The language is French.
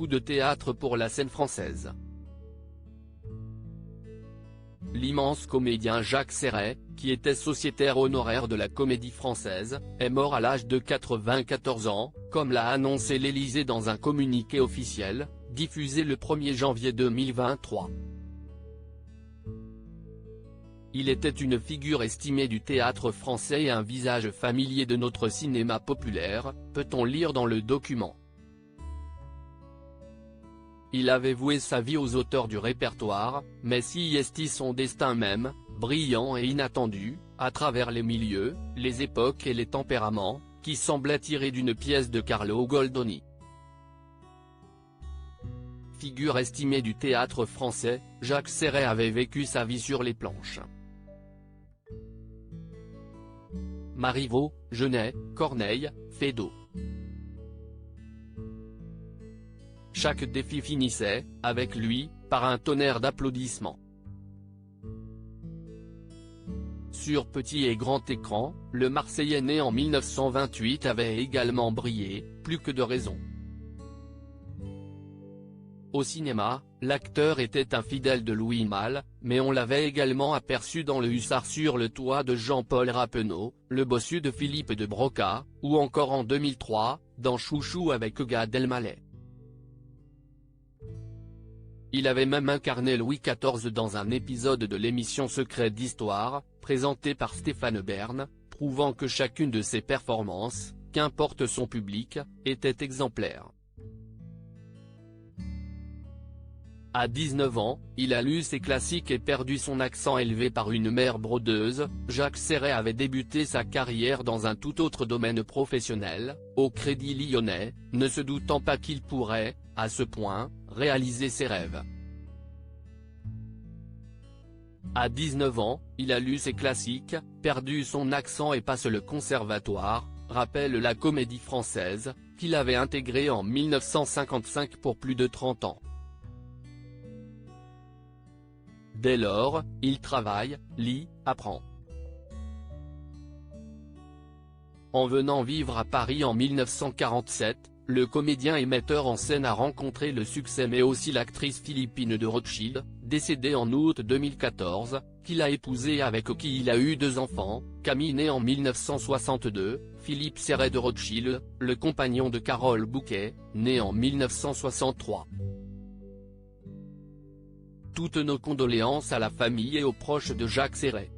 beaucoup de théâtre pour la scène française. L'immense comédien Jacques Serret, qui était sociétaire honoraire de la Comédie Française, est mort à l'âge de 94 ans, comme l'a annoncé l'Élysée dans un communiqué officiel, diffusé le 1er janvier 2023. Il était une figure estimée du théâtre français et un visage familier de notre cinéma populaire, peut-on lire dans le document. Il avait voué sa vie aux auteurs du répertoire, mais s'y estit son destin même, brillant et inattendu, à travers les milieux, les époques et les tempéraments, qui semblaient tirés d'une pièce de Carlo Goldoni. Figure estimée du théâtre français, Jacques Serret avait vécu sa vie sur les planches. Marivaux, Genet, Corneille, Feydeau. Chaque défi finissait, avec lui, par un tonnerre d'applaudissements. Sur petit et grand écran, le Marseillais né en 1928 avait également brillé, plus que de raison. Au cinéma, l'acteur était un fidèle de Louis Malle, mais on l'avait également aperçu dans Le Hussard sur le toit de Jean-Paul Rappeneau, Le Bossu de Philippe de Broca, ou encore en 2003, dans Chouchou avec Gad Elmaleh. Il avait même incarné Louis XIV dans un épisode de l'émission Secret d'Histoire, présentée par Stéphane Bern, prouvant que chacune de ses performances, qu'importe son public, était exemplaire. À 19 ans, il a lu ses classiques et perdu son accent élevé par une mère brodeuse. Jacques Serret avait débuté sa carrière dans un tout autre domaine professionnel, au Crédit Lyonnais, ne se doutant pas qu'il pourrait, à ce point, réaliser ses rêves. À 19 ans, il a lu ses classiques, perdu son accent et passe le conservatoire, rappelle la Comédie Française, qu'il avait intégrée en 1955 pour plus de 30 ans. Dès lors, il travaille, lit, apprend. En venant vivre à Paris en 1947, le comédien et metteur en scène a rencontré le succès mais aussi l'actrice Philippine de Rothschild, décédée en août 2014, qu'il a épousée et avec qui il a eu 2 enfants, Camille né en 1962, Philippe Serret de Rothschild, le compagnon de Carole Bouquet, né en 1963. Toutes nos condoléances à la famille et aux proches de Jacques Serret.